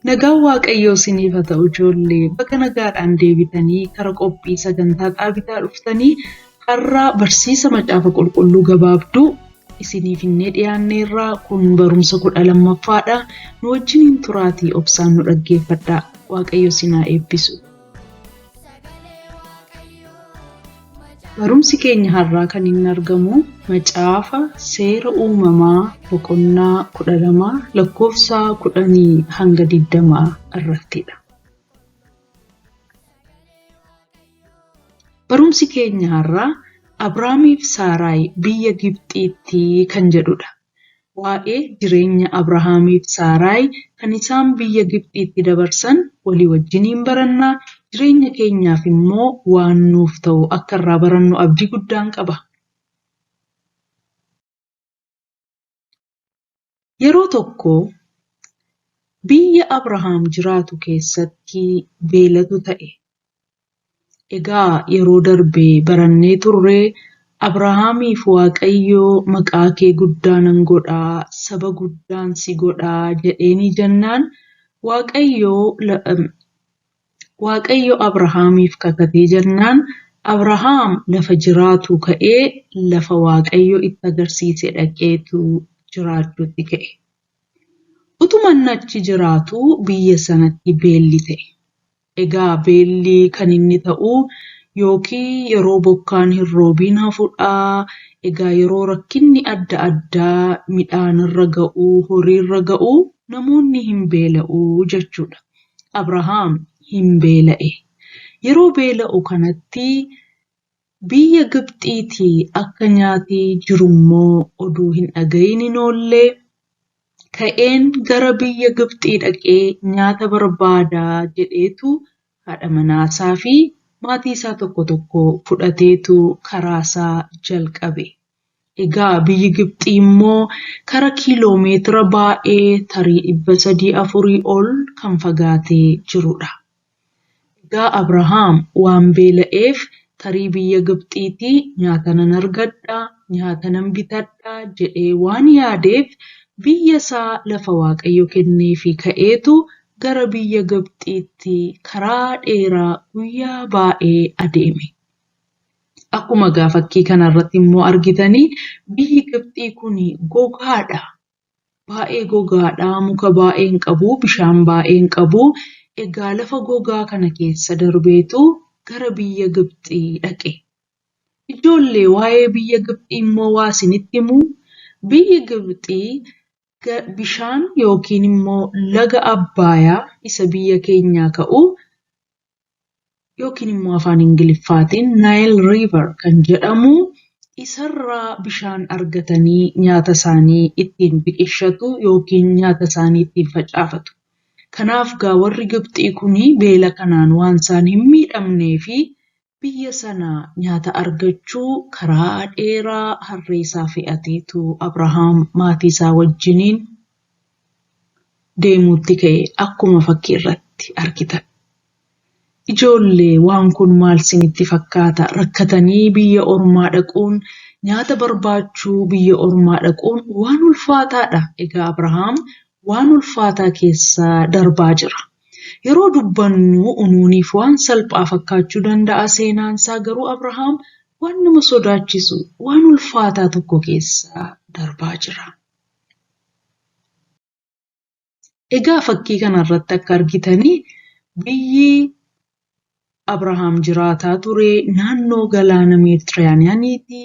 Nagaan Waaqayyoo isiniif haa ta'u ijoollee bakka nagaadhaan deebitanii kara qophii sagantaa xaabitaa dhuftanii har'a barsiisa macaafa qulqulluu gabaabduu isiniif innee dhiyaanneerraa kun barumsa 12ffaadha. Nu wajjiniin turaatii obsaan nu dhaggeeffadhaa. Waaqayyo isin haa eebbisu. Barumsi keenya har'aa kan inni argamu macaafa seera uumamaa boqonnaa 12 lakkoofsa 10 hanga 20 irrattidha. Barumsi keenya har'aa Abrahaamiif Saaraay biyya Gibxiitti kan jedhudha. Waa'ee jireenya Abrahaamiif Saaraay kan isaan biyya Gibxiitti dabarsan walii wajjiniin barannaa. Jireenya keenyaaf immoo waan nuuf ta'u akka irraa barannu abdii guddaan qaba. Yeroo tokko biyya Abrahaam jiraatu keessatti beelatu ta'e. Egaa yeroo darbee barannee turree Abrahaamiif Waaqayyoo maqaa kee guddaa nan godhaa, saba guddaan si godhaa jedheeni jennaan Waaqayyo Abrahaamiif kakatee jennaan Abrahaam lafa jiraatu ka'ee lafa Waaqayyo itti agarsiise dhaqeetu jiraachuutti ka'e. Utuma inni achi jiraatu biyya sanatti beelli ta'e. Egaa beelli kan inni ta'u yookiin yeroo bokkaan hin roobiin hafudha. Egaa yeroo rakkinni adda addaa midhaan irra ga'u, horii irra ga'u namoonni hin beela'u jechuudha. Abrahaam hin beela'e. Yeroo beela'u kanatti biyya Gibxiitii akka nyaati jirummoo oduu hin dhaga'iin oollee ka'een gara biyya Gibxii dhaqee nyaata barbaadaa jedheetu haadha manaasaa fi maatii isaa tokko tokko fudhateetu karaasaa jalqabe. Egaa biyyi Gibxii immoo kara kiiloomeetira baay'ee tarii 300-400 ol kan fagaatee jirudha. Egaa Abrahaam waan beela'eef tarii biyya Gibxiitii nyaata nan argadhaa, nyaata nan bitadhaa jedhee waan yaadeef biyya isaa lafa Waaqayyo kenneefi ka'eetu gara biyya Gibxiitti karaa dheeraa guyyaa baay'ee adeeme. Akkuma fakkii kanarratti immoo argitanii biyyi Gibxii kun gogaadha. Baay'ee gogaadha, muka baay'ee hin qabu, bishaan baay'ee hin qabu. Egaa lafa gogaa kana keessa darbeetu gara biyya Gibxii dhaqe. Ijoollee waa'ee biyya Gibxii immoo waa isinitti himuu. Biyyi Gibxii bishaan yookiin immoo laga Abbayaa isa biyya keenyaa ka'u yookiin immoo afaan Ingiliffaatiin Nile River kan jedhamu isarraa bishaan argatanii nyaata isaanii ittiin biqilchatu yookiin nyaata isaanii ittiin facaafatu. Kanaaf warri Gibxii kuni beela kanaan waan isaan hin miidhamnee fi biyya sana nyaata argachuu karaa dheeraa harree isaa fe'ateetu Abrahaam maatii isaa wajjiniin deemuutti ka'e akkuma fakkii irratti argitan. Ijoollee waan kun maal isinitti fakkaata? Rakkatanii biyya ormaa dhaquun, nyaata barbaachuu biyya ormaa dhaquun waan ulfaataadha. Egaa Abrahaam waan ulfaataa keessa darbaa jira. Yeroo dubbannu unuuniif waan salphaa fakkaachuu danda'a seenaansaa garuu Abrahaam waan nama sodaachisu waan ulfaataa tokko keessa darbaa jira. Egaa fakkii kanarratti akka argitanii biyyi Abrahaam jiraataa ture naannoo galaana Meeditiraaniyaaniiti.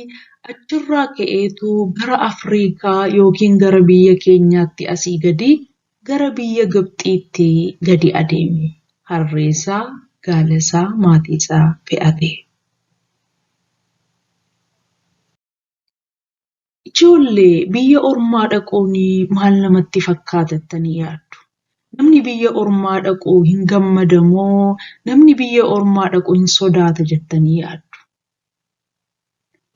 Achirraa ka'eetu gara Afriikaa yookiin gara biyya keenyaatti asii gadi gara biyya Gibxiitti gadi adeeme. Harreesaa, gaalasaa, maatiisaa fe'ate. Ijoollee biyya ormaa dhaquun maal namatti fakkaatattanii yaaddu? Namni biyya ormaa dhaqu hin gammadamoo? Namni biyya ormaa dhaqu hin sodaata jettanii yaaddu?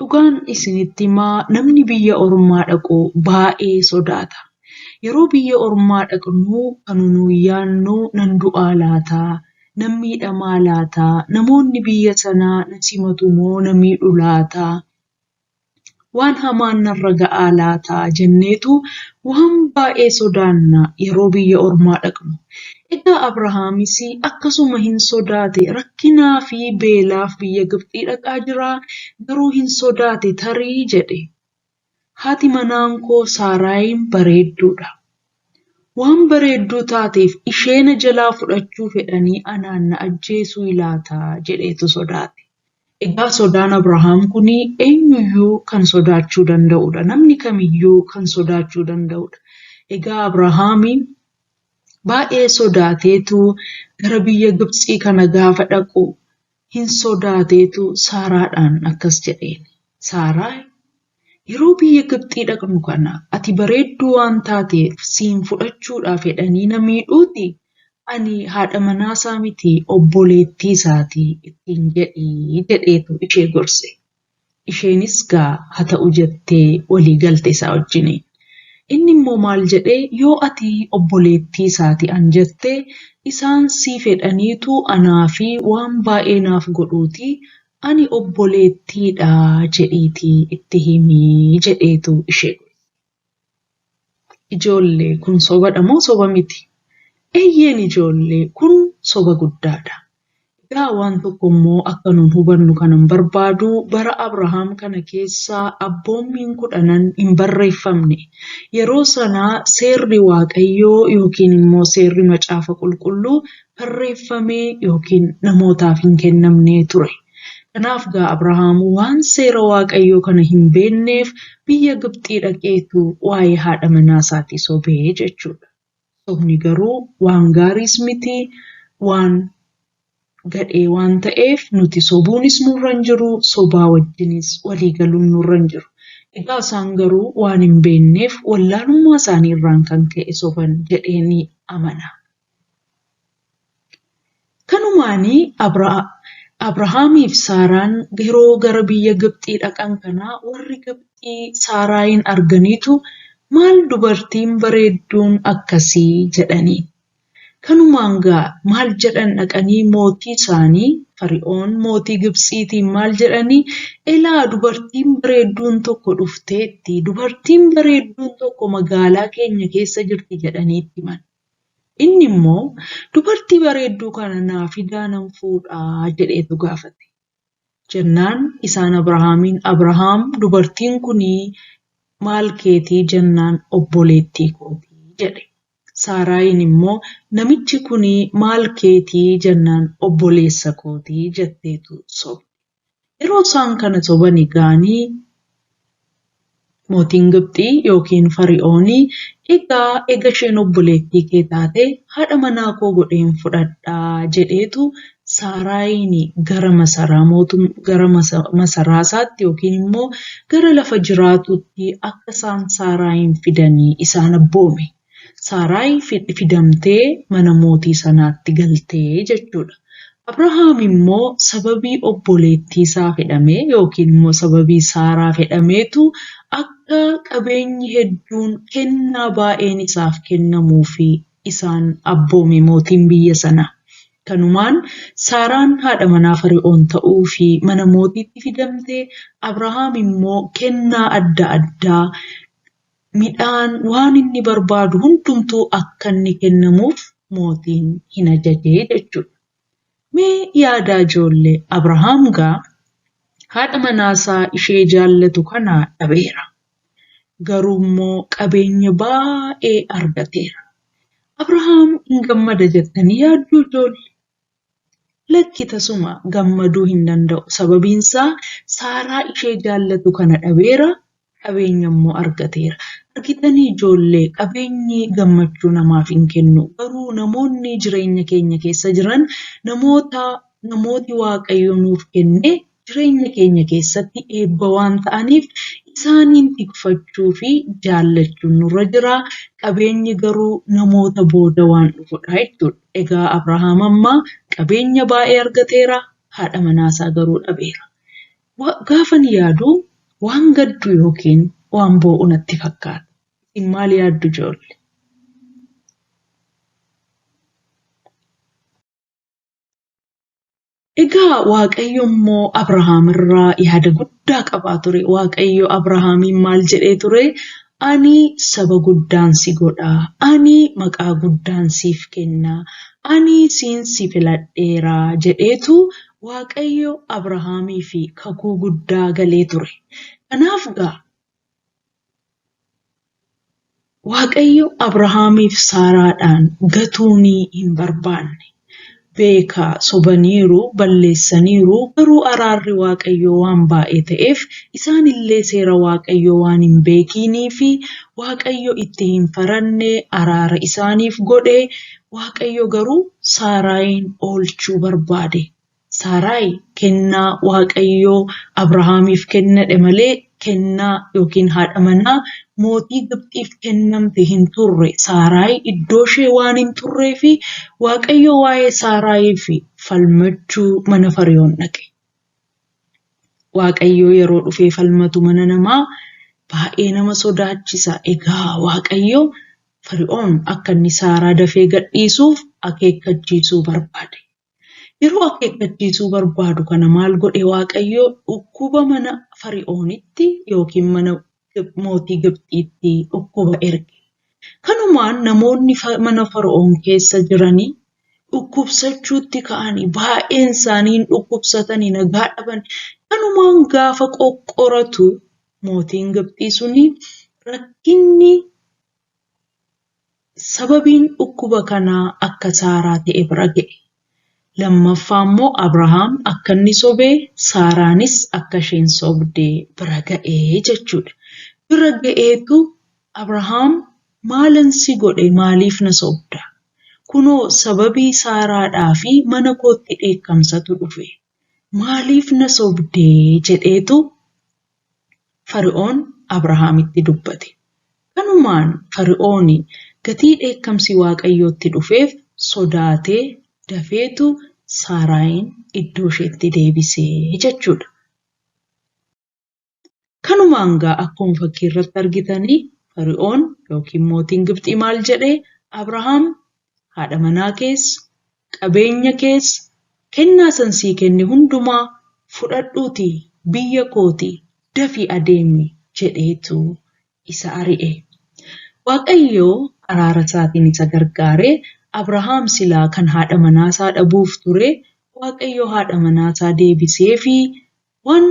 Dhugaan isinitti himaa namni biyya ormaa dhaqu baay'ee sodaata. Yeroo biyya ormaa dhaqnu kan nuyi yaadnu nan du'aa laataa, nan miidhamaa laataa, namoonni biyya sanaa na simatu moo na miidhu laataa? waan hamaan narra ga'aa laataa jenneetu waan baay'ee sodaanna yeroo biyya ormaa dhaqnu. Egaa Abrahaamis akkasuma hin sodaate rakkinaa fi beelaaf biyya Gibxii dhaqaa jira garuu hin sodaate tarii jedhe. Haati manaan koo Saaraayin bareedduudha. Waan bareedduu taateef isheen jalaa fudhachuu fedhanii anaan na ajjeesuu ilaataa jedheetu sodaate. Egaa sodaan Abrahaam kun eenyuyyuu kan sodaachuu danda'udha. Namni kamiyyuu kan sodaachuu danda'udha. Egaa Abrahaam baay'ee sodaateetu gara biyya Gibxii kana gaafa dhaqu hin sodaateetu Saaraadhaan akkas jedheen. Saaraa yeroo biyya Gibxii dhaqnu kana ati bareedduu waan taateef siin fudhachuudhaaf fedhanii na miidhuuti. Ani haadha manaasaa miti obboleettii isaatii ittiin jedhii jedheetu ishee gorse. Isheenis haa ta'u jettee walii galte isaa wajjiniin. Inni immoo maal jedhee yoo ati obboleettii isaati an jettee isaan sii fedhaniitu anaa fi waan baay'ee naaf godhuuti. Ani obboleettiidha jedhiitii itti himii jedheetu ishee gorse. Ijoollee kun sobadha moo soba miti? Eeyyeen ijoollee kun soba guddaadha. Egaa waan tokko immoo akka nuun hubannu kanan barbaadu bara Abrahaam kana keessaa abboommiin 10 hin barreeffamne. Yeroo sanaa seerri Waaqayyoo yookiin immoo seerri macaafa qulqulluu barreeffamee yookiin namootaaf hin kennamne ture. Kanaaf Abrahaam waan seera Waaqayyoo kana hin beekneef biyya Gibxii dhaqeetu waa'ee haadha manaasaati sobee jechuudha. Sobni garuu waan gaariis miti waan gadhee waan ta'eef nuti sobuunis nurra hin jiru sobaa wajjinis waliigaluun nurra hin jiru. Egaa isaan garuu waan hin beekneef wallaalummaa isaanii irraan kan ka'e soban jedheeni amana. Kanumaanii Abrahaamiif Saaraan yeroo gara biyya Gibxii dhaqan kanaa warri Gibxii Saaraayin arganiitu maal dubartiin bareedduun akkasii jedhanii. Kanumaan maal jedhan dhaqanii mootii isaanii Fari'oon mootii Gibxiitiin maal jedhanii elaa dubartiin bareedduun tokko dhufteetti dubartiin bareedduun tokko magaalaa keenya keessa jirti jedhanii itti himan. Inni immoo dubartii bareedduu kana naa fidaa nan fuudhaa jedheetu gaafate. Jennaan isaan Abrahaamiin Abrahaam dubartiin kunii maal keetii jennaan obboleettii kootii jedhe. Saaraayin immoo namichi kunii maal keetii jennaan obboleessa kootii jetteetu sobe. Yeroo isaan kana sobanii gaanii mootiin Gibxii yookiin Fari'oonii egaa isheen obboleettii kee taate haadha manaa koo godheen fudhadhaa jedheetu Saaraayin gara masaraa isaatti yookiin immoo gara lafa jiraatutti akka isaan Saaraayin fidanii isaan abboome. Saaraayi fidamtee mana mootii sanaatti galtee jechuudha. Abrahaam immoo sababii obboleettii isaa fedhamee yookiin immoo sababii Saaraa fedhameetu akka qabeenyi hedduun kennaa baay'een isaaf kennamuu fi isaan abboome mootiin biyya sanaa. Kanumaan Saaraan haadha manaa Fari'oon ta'uu fi mana mootiitti fidamtee Abrahaam immoo kennaa adda addaa midhaan waan inni barbaadu hundumtuu akka inni kennamuuf mootiin hin ajajee jechuudha. Mee yaadaa ijoollee Abrahaam haadha manaasaa ishee jaallatu kana dhabeera. Garuu immoo qabeenya baay'ee argateera. Abrahaam hin gammada jettanii yaadduu ijoollee? Lakki tasuma gammaduu hin danda'u. Sababiinsaa Saaraa ishee jaallatu kana dhabeera, qabeenya immoo argateera. Argitanii ijoollee qabeenyi gammachuu namaaf hin kennu. Garuu namoonni jireenya keenya keessa jiran namooti Waaqayyo nuuf kenne jireenya keenya keessatti eebba waan ta'aniif isaaniin tikfachuu fi jaallachuun nurra jira. Qabeenyi garuu namoota booda waan dhufudha jechuudha. Egaa Abrahaam amma qabeenya baay'ee argateera, haadha manaasaa garuu dhabeera. Gaafan yaadu waan gaddu yookiin waan boo'u natti fakkaata. Isin maal yaaddu ijoollee? Egaa Waaqayyo immoo Abrahaam irraa yaada guddaa qabaa ture. Waaqayyo Abrahaamiin maal jedhee ture? Ani saba guddaan si godhaa. Ani maqaa guddaan siif kennaa. Ani siin si filadheeraa jedheetu Waaqayyo Abrahaamii fi kakuu guddaa galee ture. Kanaaf gaa Waaqayyo Abrahaamiif Saaraadhaan gatuunii hin barbaanne. Beekaa sobaniiru balleessaniiru garuu araarri Waaqayyoo waan baay'ee ta'eef isaanillee seera Waaqayyoo waan hin beekinii fi Waaqayyo itti hin faranne araara isaaniif godhe. Waaqayyo garuu Saaraayin oolchuu barbaade. Saaraayi kennaa Waaqayyoo Abrahaamiif kennadhe malee kennaa yookiin haadha manaa mootii Gibxiif kennamte hin turre. Saaraayi iddoo ishee waan hin turree fi Waaqayyo waa'ee Saaraayiif falmachuu mana Fari'oon dhaqe. Waaqayyo yeroo dhufee falmatu mana namaa baay'ee nama sodaachisa. Egaa Waaqayyo Fari'oon akka inni Saaraa dafee gadhiisuuf akeekkachiisuu barbaade. Yeroo akeekkachiisuu barbaadu kana maal godhe Waaqayyo? Dhukkuba mana Fari'oonitti yookiin mana mootii Gibxiitti dhukkuba erge. Kanumaan namoonni mana Fari'oon keessa jiranii dhukkubsachuutti ka'anii baay'een isaanii dhukkubsatanii nagaa dhaban. Kanumaan gaafa qoqqoratu mootiin Gibxii suni rakkinni sababiin dhukkuba kanaa akka Saaraa ta'e bira ga'e. Lammaffaa immoo Abrahaam akka inni sobee Saaraanis akka isheen sobdee bira ga'ee jechuudha. Bira ga'eetu Abrahaam maalan si godhe maaliif na sobda? Kunoo sababii Saaraadhaa fi mana kootti dheekkamsatu dhufe. Maaliif na sobdee jedheetu Fari'oon Abrahaamitti dubbate. Kanumaan Fari'oon gatii dheekkamsi Waaqayyootti dhufeef sodaatee dafeetu Saaraayin iddoo isheetti deebisee jechuudha. Kanumaan gaa akkuma fakkii irratti argitanii Fari'oon yookiin mootiin Gibxii maal jedhee? Abrahaam haadha manaa keessa qabeenya keessa kennaa sansii kenne hundumaa fudhadhuutii biyya kootii dafii adeemi jedheetu isa ari'e. Waaqayyo araara isaatiin isa gargaaree Abrahaam silaa kan haadha manaasaa dhabuuf ture Waaqayyo haadha manaasaa deebisee fi waan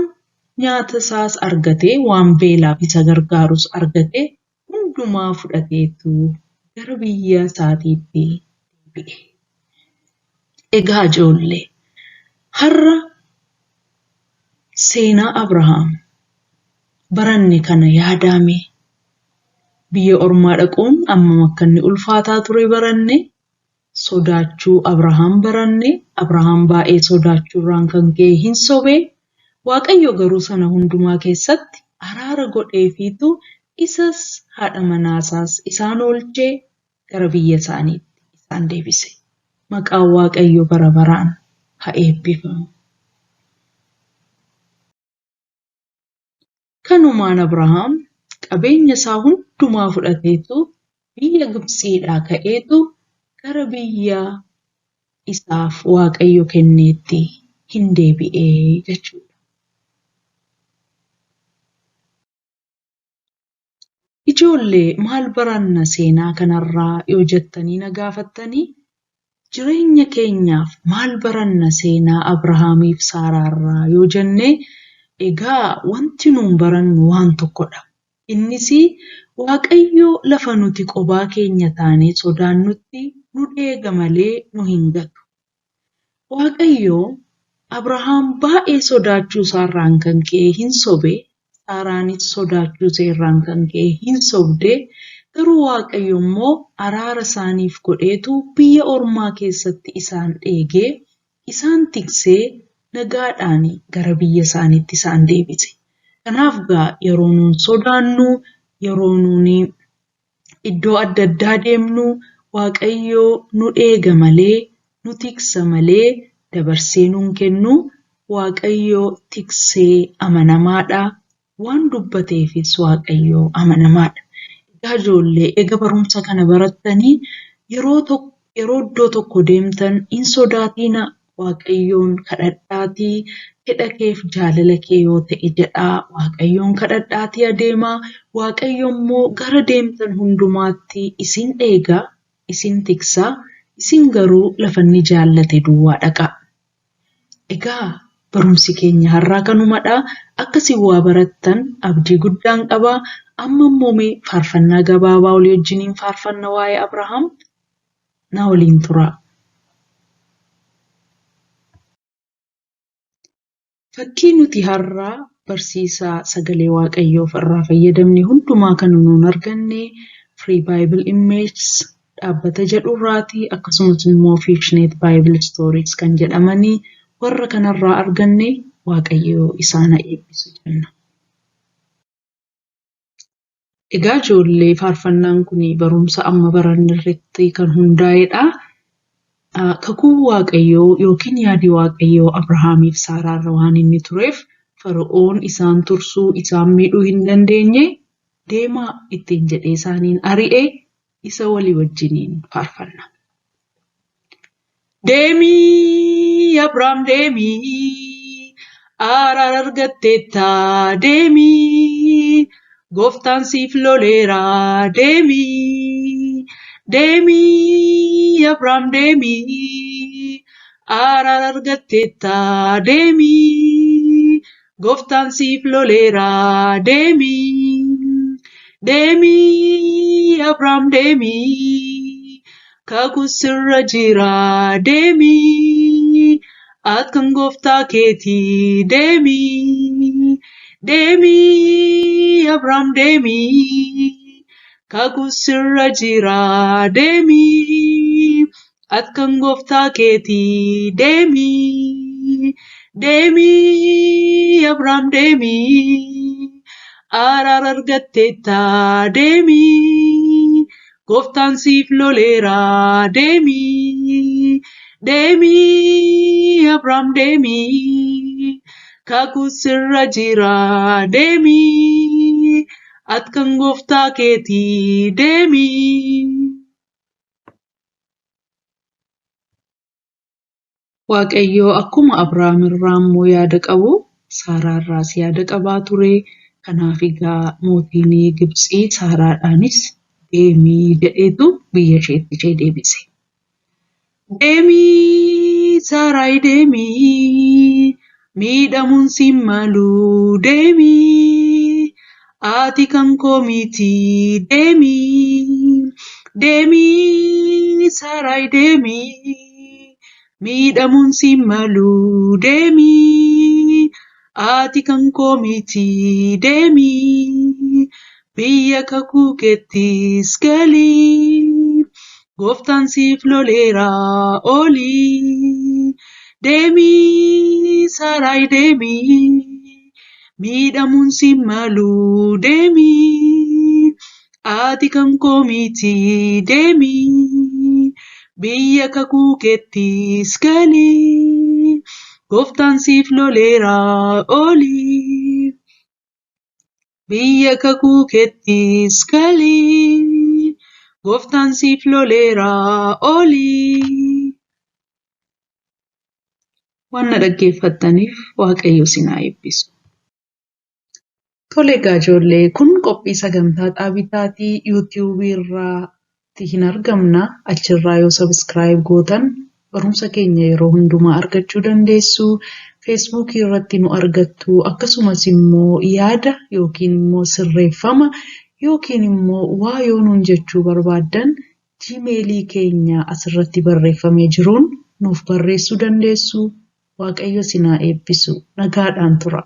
nyaata isaas argatee waan beelaaf isa gargaarus argatee hundumaa fudhateetu gara biyya isaatiitti deebi'e. Egaa ijoollee har'a seenaa Abrahaam baranne kana yaadame biyya ormaa dhaquun amma akka inni ulfaataa ture baranne. Sodaachuu Abrahaam baranne. Abrahaam baay'ee sodaachuurraan kan ka'e hin sobee. Waaqayyo garuu sana hundumaa keessatti araara godheefiitu isas haadha manaasaas isaan oolchee gara biyya isaaniitti isaan deebise. Maqaan Waaqayyo bara baraan haa eebbifamu. Kanumaan Abrahaam qabeenya isaa hundumaa fudhateetu biyya Gibxiidhaa ka'eetu gara biyya isaaf Waaqayyo kenneetti hin deebi'ee jechuudha. Ijoollee maal baranna seenaa kanarraa yoo jettanii na gaafattanii jireenya keenyaaf maal baranna seenaa Abrahaamiif Saaraarraa yoo jenne egaa wanti nuun barannu waan tokkodha. Innis Waaqayyo lafa nuti qobaa keenya taanee sodaannutti nu eega malee nu hin gatu. Waaqayyo Abrahaam baay'ee sodaachuu isaarraan kan ka'e hin sobe. Saaraanis sodaachuu isaarraan kan ka'e hin sobde. Garuu Waaqayyo immoo araara isaaniif godheetu biyya ormaa keessatti isaan eegee isaan tiksee nagaadhaan gara biyya isaaniitti isaan deebise. Kanaaf gaa yeroo nuun sodaannu yeroo nuuni iddoo adda addaa deemnu Waaqayyo nu eega malee nu tiksa malee dabarsee nuun kennu. Waaqayyo tiksee amanamaadha. Waan dubbateefis Waaqayyo amanamaadha. Egaa ijoollee eega barumsa kana barattanii yeroo iddoo tokko deemtan hin sodaatina. Waaqayyoon kadhadhaatii fedha keef jaalala kee yoo ta'e jedhaa. Waaqayyoon kadhadhaatii adeemaa. Waaqayyo immoo gara deemtan hundumaatti isin eegaa, isin tiksaa. Isin garuu lafa inni jaallate duwwaa dhaqaa. Egaa barumsi keenya har'aa kanumadhaa. Akkasiin waa barattan abdii guddaan qabaa. Amma immoo mee faarfannaa gabaabaa olii wajjiniin faarfanna waa'ee Abrahaam na waliin turaa. Fakkii nuti har'aa barsiisaa sagalee Waaqayyoof irraa fayyadamne hundumaa kan nuun arganne Free Bible Images dhaabbata jedhurraatii akkasumas immoo Fictionate Bible Stories kan jedhamanii warra kanarraa arganne Waaqayyoo isaan haa eebbisu jenna. Egaa ijoollee faarfannaan kun barumsa amma baranne irratti kan hundaa'edha. Kakuu Waaqayyoo yookiin yaadi Waaqayyoo Abrahaamiif Saaraarra waan inni tureef Fara'oon isaan tursuu, isaan miidhuu hin dandeenye deemaa ittiin jedhee isaaniin ari'ee isa walii wajjiniin faarfanna. Deemii Abrahaam deemii araara argatteetta deemii gooftaan siif loleera deemii. Deemii Abrahaam deemii araara argatteetta deemii gooftaan siif loleera deemii. Deemii Abrahaam deemii kakuu sirra jira deemii akkan gooftaa keetii deemii. Deemii Abrahaam deemii kakuu sirra jira deemii akkan gooftaa keetii deemii. Deemii Abrahaam deemii araara argatteetta deemii gooftaan siif loleera deemii. Deemii Abrahaam deemii kakuu sirra jira deemii akkan gooftaa keetii deemii. Waaqayyo akkuma Abrahaam irraa immoo yaada qabu Saaraarraas yaada qabaa ture. Kanaaf egaa mootiin Gibxii Saaraadhaanis deemii jedheetu biyya isheetti ishee deebise. Deemii Saaraayi deemii miidhamuun siin malu deemii ati kan koo miti deemii. Deemii Saaraayi deemii miidhamuun siin malu deemii ati kan koo miti deemii. Biyya kakuu keettis galii gooftaan siif loleera oolii. Deemii Saaraayi deemii miidhamuun siin malu deemii ati kan koo miti deemii. Biyya kakuu keettis galii gooftaan siif loleera oolii. Biyya kakuu keettis galii gooftaan siif loleera oolii. Waan na dhaggeeffattaniif Waaqayyo isin haa eebbisu. Tole egaa ijoollee kun qophii sagantaa Dhaabitaatii yuutuubii irratti hin argamna. Achirraa yoo sabiskiraayib gootan barumsa keenya yeroo hundumaa argachuu dandeessu. Feesbuukii irratti nu argattu. Akkasumas immoo yaada yookiin immoo sirreeffama yookiin immoo waa yoo nuun jechuu barbaaddan Gmailii keenya asirratti barreeffamee jiruun nuuf barreessuu dandeessu. Waaqayyo isin haa eebbisu. Nagaadhaan tura.